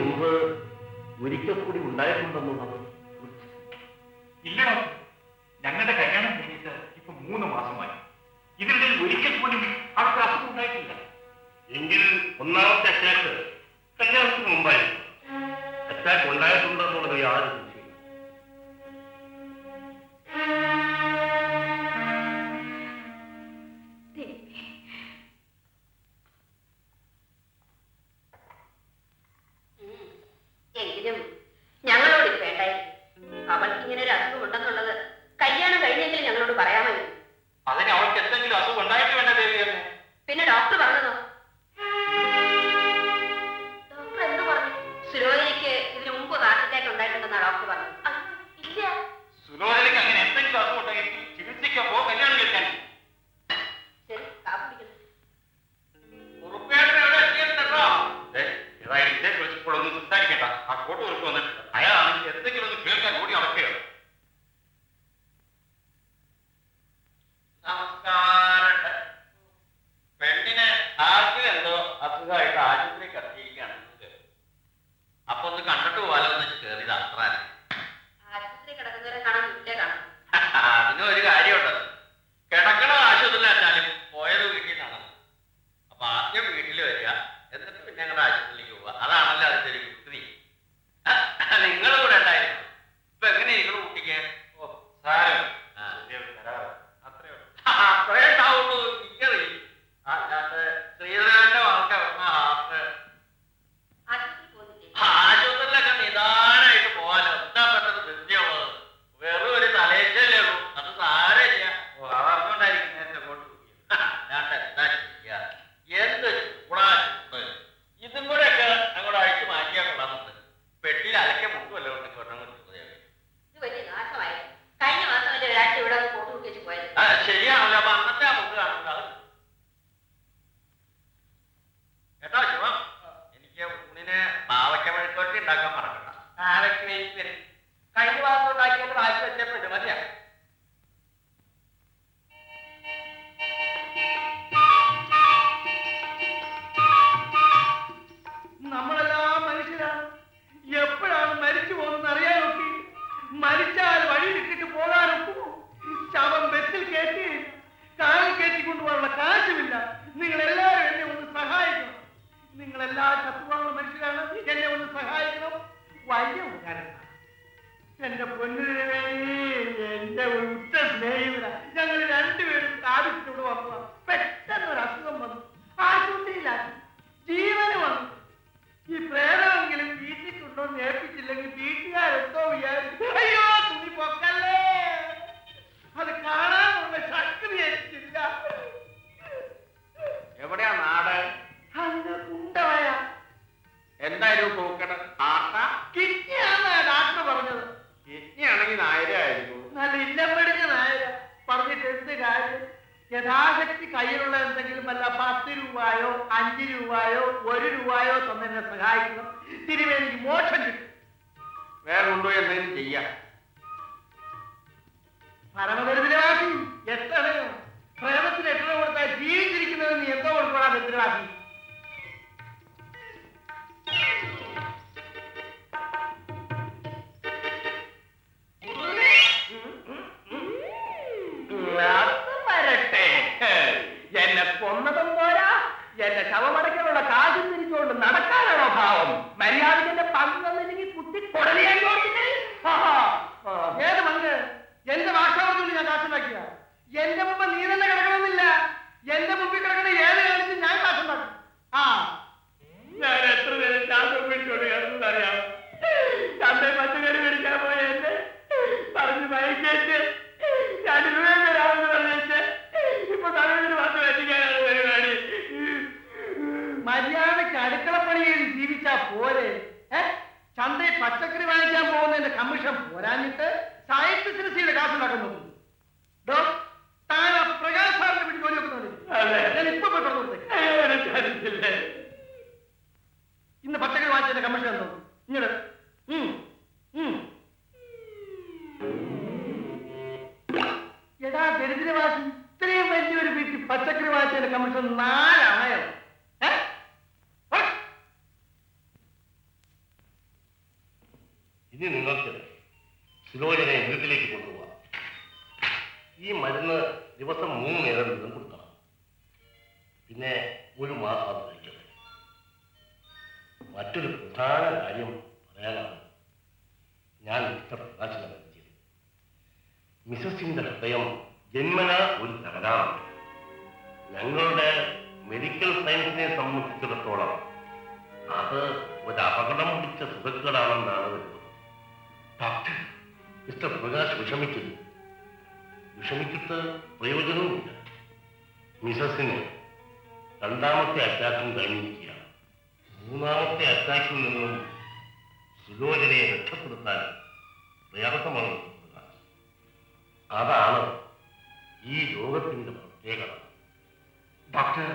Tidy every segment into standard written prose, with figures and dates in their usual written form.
മുമ്പ് ഒരിക്കൽ കൂടി ഉണ്ടായിട്ടുണ്ടെന്നുള്ളത് ഇല്ല ഡോക്ടർ. ഞങ്ങളുടെ കല്യാണം കഴിഞ്ഞിട്ട് ഇപ്പൊ 3 മാസമായി. ഇതിനിടയിൽ ഒരിക്കൽ പോലും അവർക്ക് അസുഖം ഉണ്ടായിട്ടില്ല. എങ്കിൽ ഒന്നാമത്തെ അറ്റാക്ക് കല്യാണത്തിന് മുമ്പായിരുന്നു. അറ്റാക്ക് ഉണ്ടായിട്ടുണ്ടെന്നുള്ളത് യാതൊരു സംശയം. എങ്കിലും ഞങ്ങളോട് ഇത് വേണ്ടായിരുന്നു. അവൾക്ക് ഇങ്ങനെ ഒരു അസുഖം ഉണ്ടെന്നുള്ളത് കല്യാണം കഴിഞ്ഞെങ്കിലും ഞങ്ങളോട് പറയാമായിരുന്നു. അതിന് അവൾക്ക് എന്തെങ്കിലും അസുഖം ഉണ്ടായിട്ട് വേണ്ട ദേവി തന്നെ. പിന്നെ ഡോക്ടർ പറഞ്ഞതോ? ഡോക്ടർ എന്ത് പറഞ്ഞു? സുലോചനയ്ക്ക് ഇതിനു മുമ്പ് ഹാർട്ട് അറ്റാക്ക് ഉണ്ടായിട്ടുണ്ടെന്നാണ് ഡോക്ടർ പറഞ്ഞത്. ഇല്ല, സുലോചനയ്ക്ക് അങ്ങനെ എന്തെങ്കിലും അസുഖം ഉണ്ടെങ്കിൽ ചികിത്സിക്കപ്പോ കല്യാണം കഴിക്കാൻ. ശരി, കാപ്പി കുടിക്കണം. വിളിച്ചപ്പോഴൊന്നും സംസാരിക്കണ്ട. ആ കോട്ട് ഉറപ്പ് വന്നിട്ടുണ്ട്. അയാളാണെങ്കിൽ എന്തെങ്കിലും ഒന്ന് കേൾക്കാൻ കൂടി നടക്കുകയാണ്. നമസ്കാരം. പെണ്ണിന് ആർക്കും എന്തോ അസുഖമായിട്ട് ആശുപത്രിക്ക് എത്തിയിരിക്കുകയാണ്. അപ്പൊ ഒന്ന് കണ്ടിട്ട് പോകാലോ എന്ന് വെച്ച് കയറിയത് അത്ര. ആശുപത്രി കിടക്കുന്നവരെ കാണാൻ വീട്ടിലേ കാണാം. അതിന് ഒരു കാര്യമുണ്ട്. കിടക്കണ ആശുപത്രിയിൽ വെച്ചാലും പോയത് വീട്ടിൽ നിന്നാണ്. അപ്പൊ ആദ്യം വീട്ടിൽ വരിക, എന്നിട്ട് പിന്നെ ഞങ്ങളുടെ ആശുപത്രിയിലേക്ക് പോവുക. അതാണല്ലോ അതിന്റെ ഒരു യുക്തി. നിങ്ങൾ കൂടെ ഉണ്ടായിരുന്നു. ഇപ്പൊ എങ്ങനെ നിങ്ങൾ കുട്ടിക്ക്? ഓ സാരം അത്രേ ഉണ്ടാവുള്ളൂ. എനിക്കറി അല്ലാത്ത ശ്രീധരന്റെ വാക്ക് ഹാർട്ട് ആശുപത്രിയിലൊക്കെ നിദാനായിട്ട് പോകാനോ എന്താ പെട്ടെന്ന് ബുദ്ധിയുള്ളത്? വെറും ഒരു തലേച്ചല്ലേ ഉള്ളൂ. അത് സാരമില്ല. അതറിഞ്ഞോണ്ടായിരിക്കും നേരത്തെ കൊണ്ട് അല്ലാണ്ട് എന്താ ചെയ്യുക? എന്ത് ചൂടാ ചൂട്. ഇതും കൂടെ ഒക്കെ അങ്ങോട്ട് അഴിച്ചു മാറ്റിയാൽ കൊള്ളാമെന്നുണ്ട്. പെട്ടിയിൽ അലക്കെ മുട്ടുമല്ലോ ഉണ്ടെങ്കിൽ ഒരെണ്ണം ഇത് വലിയ നാശമായി. കഴിഞ്ഞ മാസം വരെ ഒരാഴ്ച ഇവിടെ ഫോട്ടോ കുട്ടി വെച്ച് പോയത്. ശരിയാണല്ലോ. അപ്പൊ അന്നത്തെ ആ മുട്ട് കാണുന്നത് അത് കേട്ടോ. ശിവം, എനിക്ക് ഊണിന് പാവയ്ക്ക മെഴുക്കുവരട്ടി ഉണ്ടാക്കാൻ മറക്കണ്ട. കഴിഞ്ഞ മാസം ഉണ്ടാക്കിയത് വായിച്ചു വെച്ചപ്പോഴും മതിയാ. നമ്മളെല്ലാം മനുഷ്യരാണ്. എപ്പോഴാണ് മരിച്ചു പോകുന്നത് അറിയാനൊക്കെ. മരിച്ചാൽ വഴിയിലിട്ടിട്ട് പോകാനൊക്കെ. ശവം ബസ്സിൽ കയറ്റി കാറിൽ കയറ്റിക്കൊണ്ടുപോകാനുള്ള കാശുമില്ല. നിങ്ങളെല്ലാവരും എന്നെ ഒന്ന് സഹായിക്കണം. നിങ്ങളെല്ലാ ചത്തുപോകുന്ന മനുഷ്യരാണ്. എന്നെ ഒന്ന് സഹായിക്കണം. വലിയ ഉപകാരം. എന്റെ പൊന്നിനെ, എന്റെ ഉറ്റ സ്നേഹിതര, ഞങ്ങൾ രണ്ടുപേരും കാടിച്ചിവിടെ വന്നതാണ്. പെട്ടെന്നൊരു അസുഖം വന്നു. ആശുപത്രിയിലാക്കി. ജീവന് വന്നു. ഈ പ്രേതമെങ്കിലും വീട്ടിൽ കൊണ്ടുവന്ന് ഏൽപ്പിച്ചില്ലെങ്കിൽ വീട്ടുകാരെന്തോ വിചാരിച്ചു. അയ്യോ, തുണി പൊക്കല്ലേ. അത് കാണാനുള്ള ശക്തി എനിക്കില്ല. എവിടെയാ നാട്? അതിന് കുണ്ടമായ എന്തായാലും നോക്കണം. ആർട്ടാ? കിഡ്നിയാണെന്നാ ഡാക്ടർ പറഞ്ഞത്. കിഡ്നി ആണെങ്കിൽ നായരായിരുന്നു. നല്ല ഇല്ലം പിടിഞ്ഞ നായര. പറഞ്ഞിട്ട് എന്ത് കാര്യം? യഥാശക്തി കയ്യിലുള്ള എന്തെങ്കിലും വല്ല 10 രൂപയോ 5 രൂപയോ 1 രൂപയോ തന്നെ സഹായിക്കണം. തിരുവേനിക്ക് മോക്ഷം കിട്ടും. വേറെ കൊണ്ടുപോയി എന്തെങ്കിലും ചെയ്യാം. പരമദരിദ്രവാസി എത്രയോ പ്രേമത്തിന് എത്ര കൊടുത്താൽ ജീവിച്ചിരിക്കുന്നത് നീ എന്തോ കൊടുക്കണ ദരിദ്രവാസി. വരട്ടെ. എന്നെ കൊന്നതും പോരാ, എന്റെ ശവമടക്കാനുള്ള കാശും തിരിച്ചുകൊണ്ട് നടക്കാനാണോ ഭാവം? മര്യാദയ്ക്ക് എന്റെ പങ്കുന്നില്ലെങ്കിൽ കുത്തി കൊടലിയാൻ നോക്കില്ലേ? ഏത് പങ്ക്? എന്റെ ഭാഷാവത്തിൽ ഞാൻ കാശുണ്ടാക്കിയ. എന്റെ മുമ്പ് നീ തന്നെ കിടക്കണമെന്നില്ല. എന്റെ മുമ്പിൽ കിടക്കണ ഏത് കാണിച്ച് ഞാൻ കാശുണ്ടാക്കും. ഞാൻ എത്ര നേരം ശാന്തം പിടിച്ചോണ്ട് കിടന്നത് അറിയാമോ? ചന്തയിൽ പച്ചക്കറി മേടിക്കാൻ പോയ എന്നെ പറഞ്ഞ് മയക്കേറ്റ് 2 രൂപ തരാമെന്ന് പറഞ്ഞിട്ട് ഇപ്പൊ തലവിന് വന്ന് വെച്ചിക്കാനാണ് പരിപാടി. മര്യാദക്ക് അടുക്കളപ്പണി ചെയ്ത് ജീവിച്ചാ പോരെ? ചന്തയിൽ പച്ചക്കറി വാങ്ങിക്കാൻ പോകുന്നതിന്റെ കമ്മീഷൻ പോരാഞ്ഞിട്ട് സയൻസ് ബിസിനസ്സിന്റെ കാശുണ്ടാക്കാൻ നോക്കുന്നു. താൻ പ്രകാശ് സാറിന്റെ വീട്ടിൽ ജോലി വെക്കുന്നത് ഞാൻ ഇപ്പൊ പോയി പറഞ്ഞു കൊടുത്തേ. ഇന്ന് പച്ചക്കറി വാങ്ങിച്ചതിന്റെ കമ്മീഷൻ എന്തോ ഇങ്ങോട്ട്. എടാ ദരിദ്രവാസി, ഇത്രയും വലിയൊരു വീട്ടിൽ പച്ചക്കറി വാങ്ങിച്ചതിന്റെ കമ്മീഷൻ 4 അണയോ? ഇനി നിങ്ങൾക്ക് സുലോചനെ വീട്ടിലേക്ക് കൊണ്ടുപോകാം. ഈ മരുന്ന് ദിവസം 3 നേരം വീതം കൊടുക്കണം. പിന്നെ 1 മാസം അത് കഴിക്കണം. മറ്റൊരു പ്രധാന കാര്യം പറയാനാണ് ഞാൻ മിസ്റ്റർ പ്രകാശിനെ പരിചയം. മിസസിന്റെ ഹൃദയം ജന്മന ഒരു തകരാറുണ്ട്. ഞങ്ങളുടെ മെഡിക്കൽ സയൻസിനെ സംബന്ധിച്ചിടത്തോളം അത് ഒരു അപകടം പിടിച്ച സുഖക്കേടാണെന്നാണ് വരുന്നത്. ഡോക്ടർ, മിസ്റ്റർ പ്രകാശ് വിഷമിക്കുന്നു. വിഷമിച്ചിട്ട് പ്രയോജനവുമില്ല. മിസസിന് 2ാമത്തെ അറ്റാക്കും കഴിഞ്ഞിരിക്കുകയാണ്. 3ാമത്തെ അറ്റാക്കിൽ നിന്നും സുലോചനയെ രക്ഷപ്പെടുത്താൻ പ്രയാസമാണ് മിസ്റ്റർ പ്രകാശ്. അതാണ് ഈ രോഗത്തിന്റെ പ്രത്യേകത. ഡോക്ടർ,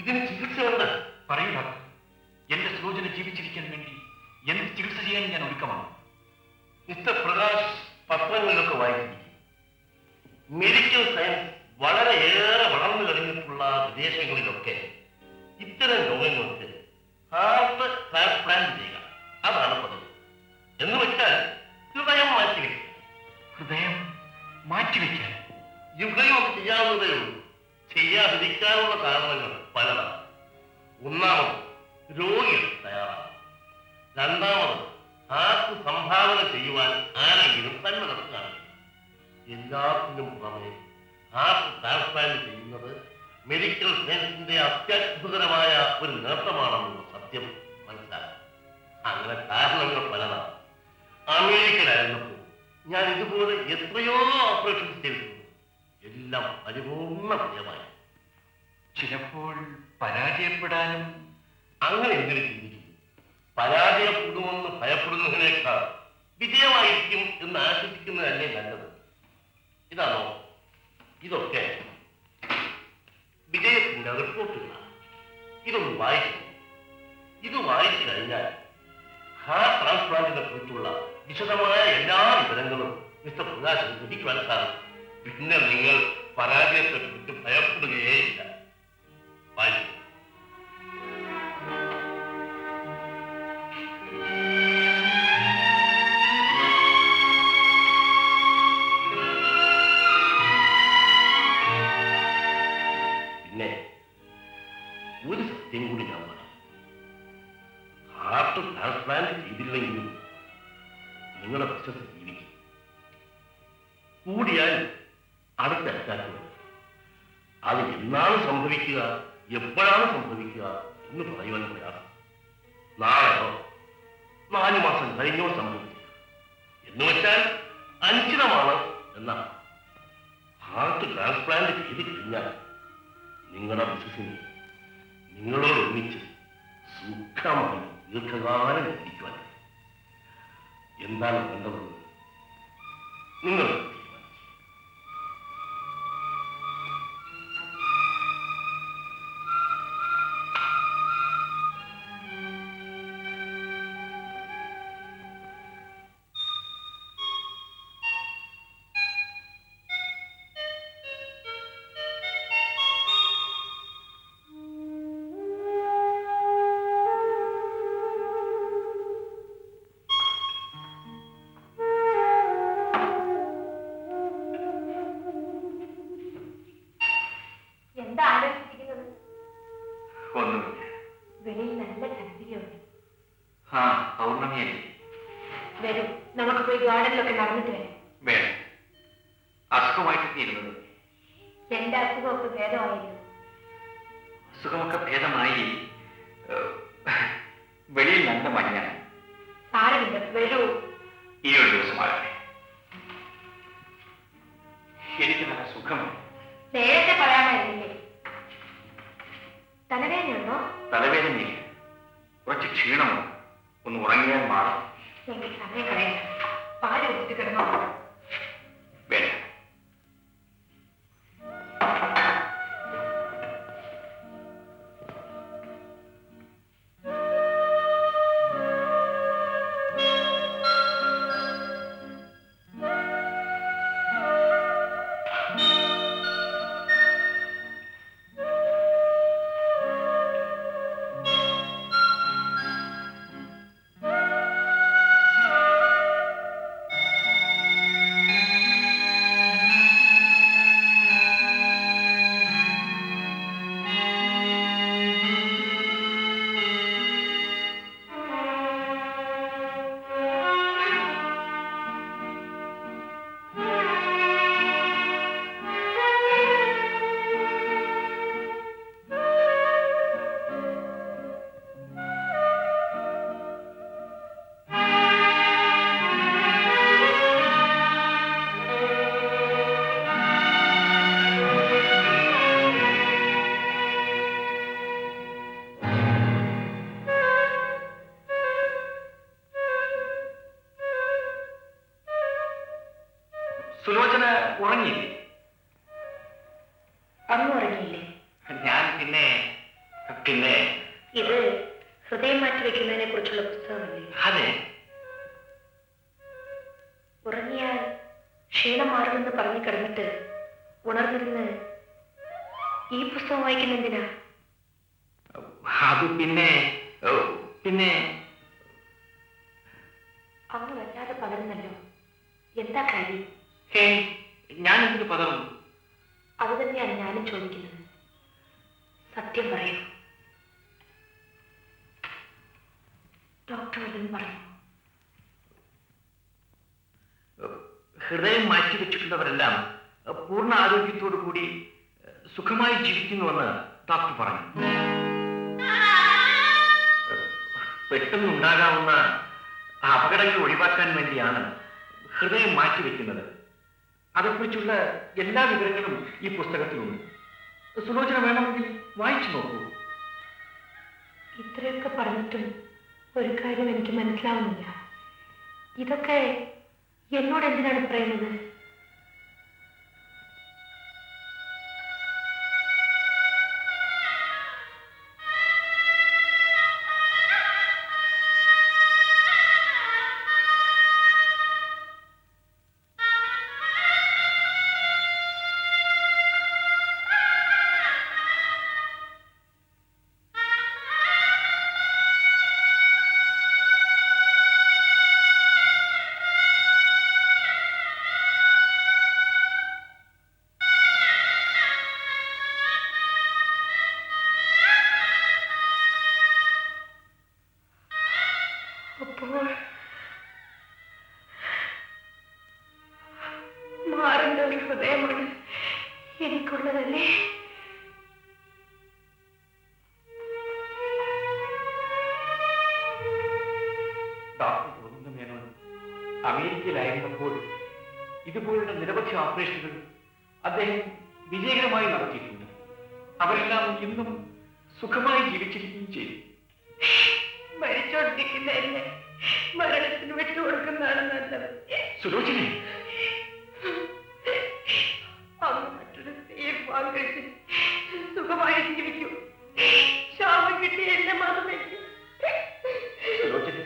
ഇതിന് ചികിത്സയുണ്ട്. പറയൂ ഡോക്ടർ, എന്റെ സുലോചന ജീവിച്ചിരിക്കാൻ വേണ്ടി എന്ത് ചികിത്സ ചെയ്യാൻ ഞാൻ ഒരുക്കമാണ്. മിസ്റ്റർ പ്രകാശ് പത്രങ്ങളിലൊക്കെ വായിച്ചിരിക്കും. മെഡിക്കൽ സയൻസ് വളരെയേറെ വളർന്നു കഴിഞ്ഞിട്ടുള്ള വിദേശങ്ങളിലൊക്കെ ഇത്തരം രോഗങ്ങൾക്ക് ഹാർട്ട് ട്രാൻസ്പ്ലാന്റ് ചെയ്യുക, അതാണ് പതിവ്. എന്ന് വെച്ചാൽ ഹൃദയം മാറ്റിവെക്കുക. ഹൃദയം മാറ്റിവെക്കാൻ ഇവിടെയൊക്കെ ചെയ്യാവുന്നതേ ഉള്ളൂ. ചെയ്യാതിരിക്കാനുള്ള കാരണങ്ങൾ പലതാണ്. 1ാമത് രോഗികൾ തയ്യാറാണ്. 2ാമത് ഹാർട്ട് സംഭാവന ചെയ്യുവാൻ ആരെങ്കിലും സന്നദ്ധത കാണിക്കും. എല്ലാത്തിനും പുറമെ ഹാർട്ട് ട്രാൻസ്പ്ലാന്റ് ചെയ്യുന്നത് മെഡിക്കൽ സയൻസിന്റെ അത്യത്ഭുതകരമായ ഒരു നേട്ടമാണെന്നുള്ള സത്യം മനസ്സിലാക്കും. അങ്ങനെ കാരണങ്ങൾ പലതാണ്. അമേരിക്കയിലായിരുന്നപ്പോൾ ഞാൻ ഇതുപോലെ എത്രയോ ഓപ്പറേഷൻ ചെയ്തിട്ടുണ്ട്. എല്ലാം പരിപൂർണ്ണ വിജയമായി. ചിലപ്പോൾ പരാജയപ്പെടാനും. അങ്ങനെ എന്തിനു ചിന്തിക്കുന്നു? പരാജയപ്പെടുമെന്ന് ഭയപ്പെടുന്നതിനേക്കാൾ വിജയമായിരിക്കും എന്ന് ആശിക്കുന്നതല്ലേ നല്ലത്. ഇതാണോ? ഇതൊക്കെ വിജയത്തിന്റെ റിപ്പോർട്ടുകളാണ്. ഇതൊന്ന് വായിക്കും. ഇത് വായിച്ചു കഴിഞ്ഞാൽ ഹാർട്ട് ട്രാൻസ്പ്ലാന്റിനെ കുറിച്ചുള്ള വിശദമായ എല്ലാ വിവരങ്ങളും മിസ്റ്റർ പ്രകാശിന് ലഭിക്കുവാൻ സാധിക്കും. പിന്നെ നിങ്ങൾ പരാജയത്തെ കുറിച്ച് ഭയപ്പെടുകയേയില്ല. വായിക്കും. പിന്നെ ഒരു സത്യം കൂടി ഞാൻ പറയാം. ഹാർട്ട് ട്രാൻസ്പ്ലാന്റ് ചെയ്തില്ലെങ്കിലും നിങ്ങളുടെ പ്രശ്നത്തിൽ ജീവിക്കും. കൂടിയാൽ അടുത്ത അറ്റാക്ക് വരും. അത് എന്നാണ് സംഭവിക്കുക, എപ്പോഴാണ് സംഭവിക്കുക എന്ന് പറയുവാൻ പ്രയാസം. നാളെയോ 4 മാസം കഴിഞ്ഞോ സംഭവിക്കുക എന്ന് വെച്ചാൽ അനിശ്ചിതമാണ് എന്നാണ്. ഹാർട്ട് ട്രാൻസ്പ്ലാന്റ് ചെയ്ത് കഴിഞ്ഞാൽ നിങ്ങളുടെ ബിസിനസിനെ നിങ്ങളോട് ഒന്നിച്ച് സുഖമായി ദീർഘകാലം ജീവിക്കുവാൻ എന്താണ് വേണ്ടതെന്ന് നിങ്ങൾ എന്താ ആലോചിച്ചിരിക്കുന്നത്? ഒന്നുമില്ല. വെളിയിൽ നല്ല താല്പര്യമുണ്ട്. ആ, പൗർണമിയല്ലേ? വരൂ, നമുക്ക് പോയി ഗാർഡനിലൊക്കെ നടന്നിട്ട് വരാം. വേണം. അസുഖമായിട്ട് തീരുന്നത്. എന്റെ അസുഖമൊക്കെ ഭേദമായിരുന്നു. അസുഖമൊക്കെ ഭേദമായി. വെളിയിൽ നല്ല മഞ്ഞാണ്. സാരമില്ല, വരൂ. ഈ ഒരു ദിവസമാകട്ടെ. എനിക്ക് നല്ല സുഖമാണ്. നേരത്തെ പറയാമായിരുന്നില്ലേ? തലവേദനയുണ്ടോ? തലവേദനയില്ല, കുറച്ച് ക്ഷീണമാണ്. ഒന്ന് ഉറങ്ങിയാൽ മാറും. എങ്കിൽ സമയം കളയണ്ട, പാല് കുടിച്ചിട്ട് കിടന്നോ. വേണ്ട. സുലോചന ഉറങ്ങിയില്ലേ? അങ്ങ് ഉറങ്ങിയില്ലേ? ഞാൻ പിന്നെ പിന്നെ ഇത് ഹൃദയം മാറ്റി വെക്കുന്നതിനെ കുറിച്ചുള്ള പുസ്തകമല്ലേ? അതെ. ഉറങ്ങിയാൽ ക്ഷീണം മാറുമെന്ന് പറഞ്ഞു കിടന്നിട്ട് ഉണർന്നിരുന്ന് ഈ പുസ്തകം വായിക്കുന്ന എന്തിനാ? അത് പിന്നെ പിന്നെ അങ്ങ് വല്ലാതെ പകരുന്നല്ലോ. എന്താ കാര്യം? ഹേ, ഞാൻ ഇതിന് പകർന്നു. അത് തന്നെയാണ് ഞാനും ചോദിക്കുന്നത്. സത്യം പറയൂ. ഡോക്ടർ വല്ലതും പറഞ്ഞു? ഹൃദയം മാറ്റിവെച്ചിട്ടുള്ളവരെല്ലാം പൂർണ്ണ ആരോഗ്യത്തോടു കൂടി സുഖമായി ജീവിക്കുന്നുവെന്ന് ഡോക്ടർ പറഞ്ഞു. പെട്ടെന്നുണ്ടാകാവുന്ന അപകടങ്ങൾ ഒഴിവാക്കാൻ വേണ്ടിയാണ് ഹൃദയം മാറ്റിവെക്കുന്നത്. അതേക്കുറിച്ചുള്ള എല്ലാ വിവരങ്ങളും ഈ പുസ്തകത്തിലുണ്ട്. സുലോചന വേണമെങ്കിൽ വായിച്ചു നോക്കൂ. ഇത്രയൊക്കെ പറഞ്ഞിട്ടും ഒരു കാര്യം എനിക്ക് മനസ്സിലാവുന്നില്ല. ഇതൊക്കെ എന്നോട് എന്തിനാണ് പറയുന്നത്? അപ്പോൾ മാറേണ്ട ഒരു ഹൃദയമാണ് എനിക്കുള്ളതല്ലേ? ഡോക്ടർ ഗോവിന്ദ മേനോൻ അമേരിക്കയിലായിരുന്നപ്പോൾ ഇതുപോലുള്ള നിരവധി ഓപ്പറേഷനുകൾ അദ്ദേഹം വിജയകരമായി നടത്തിയിട്ടുണ്ട്. അവരെല്ലാം ഇന്നും സുഖമായി ജീവിച്ചിരിക്കുകയും ചെയ്തു. മരിച്ചോണ്ടിരിക്കുന്ന എന്നെ മരണത്തിന് വിട്ടുകൊടുക്കുന്നതാണ് നല്ലത്. സുലോചനെ, അങ്ങ് മറ്റൊരു സ്ത്രീയെ വാങ്ങിച്ച് സുഖമായി ജീവിക്കൂ. ശാപം കിട്ടി എന്നെ മറന്നേക്കും. സുലോചനെ,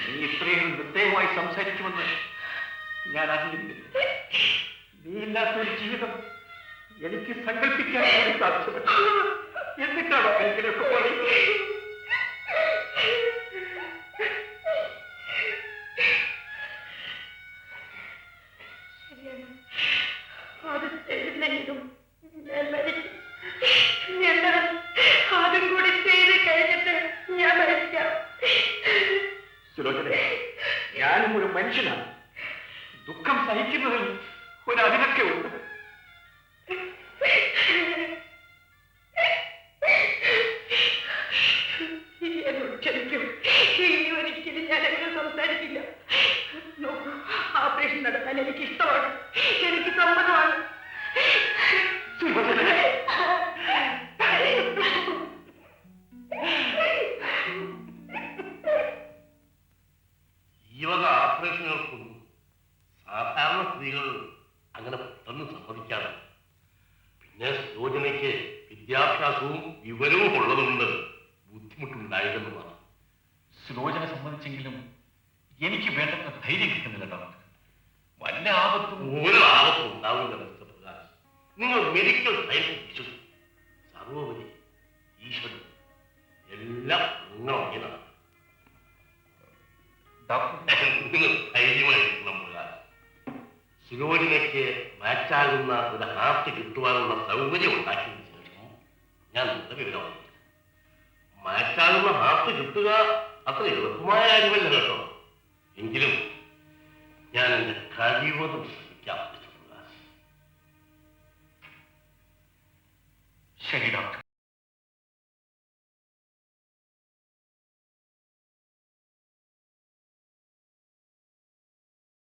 നീ ഇത്രയും നിർദ്ദയമായി സംസാരിക്കുമെന്ന് ഞാൻ അറിഞ്ഞിരുന്നില്ല. നീ ഇല്ലാത്തൊരു ജീവിതം എനിക്ക് സങ്കല്പിക്കാൻ കൂടി സാധ്യമല്ല. എന്നിട്ടാണോ എനിക്കിതൊക്കെ പറയുന്നത്? ശരിയാണ്. അത് ചെയ്യുന്നതിനും ഞാൻ മരിക്കും. എന്നാൽ അതും കൂടി ചെയ്ത് കഴിഞ്ഞിട്ട് ഞാൻ മരിക്കാം. സുലോചന, ഞാനും ഒരു മനുഷ്യനാണ്. ദുഃഖം സഹിക്കുന്നതിൽ ഒരു അതിനൊക്കെ ഉണ്ട്. എന്നോട് ക്ഷമിക്കും. ഇനി ഒരിക്കലും ഞാൻ അങ്ങനെ സംസാരിക്കില്ല. നോക്കൂ, ഓപ്പറേഷൻ നടത്താൻ എനിക്ക് ഇഷ്ടമാണ്. എനിക്ക് സമ്മതമാണ്. സുലോചന, ഈ വക ഓപ്പറേഷനുകൾക്കൊന്നും സാധാരണ സ്ത്രീകൾ അങ്ങനെ പെട്ടെന്ന് സമ്മതിക്കാറ്. പിന്നെ സുലോചനയ്ക്ക് വിദ്യാഭ്യാസവും വിവരവും ഉള്ളതുകൊണ്ട് ബുദ്ധിമുട്ടുണ്ടായിരുന്നതാണ്. സുലോചന സമ്മതിച്ചെങ്കിലും എനിക്ക് വേണ്ടത്ര ധൈര്യം കിട്ടുന്നില്ല ഡോക്ടർ. വല്ല ആപത്തും ഒരു ആപത്തും ഉണ്ടാവില്ല മിസ്റ്റർ പ്രകാശ്. നിങ്ങൾ മെഡിക്കൽ സയൻസ് വിശ്വസിക്കും. സർവോപരി ഈശ്വരൻ എല്ലാം നിങ്ങളൊക്കെയാണ്. ഡോക്ടർ, നിങ്ങൾ ധൈര്യമായിരിക്കണം പ്രകാശ്. സുലോചനയ്ക്ക് മാറ്റാകുന്ന ഒരു ഹാർട്ട് കിട്ടുവാനുള്ള സൗകര്യം ഉണ്ടാക്കിയതിനു ശേഷം ഞാൻ നിങ്ങളുടെ വിവരം അറിയിക്കും. മാറ്റാകുന്ന ഹാർട്ട് കിട്ടുക അത്ര എളുപ്പമായ കാര്യമല്ല കേട്ടോ. എങ്കിലും ഞാൻ എന്റെ കഴിവതും ശ്രമിക്കാം മിസ്റ്റർ പ്രകാശ്. ശരി ഡോക്ടർ.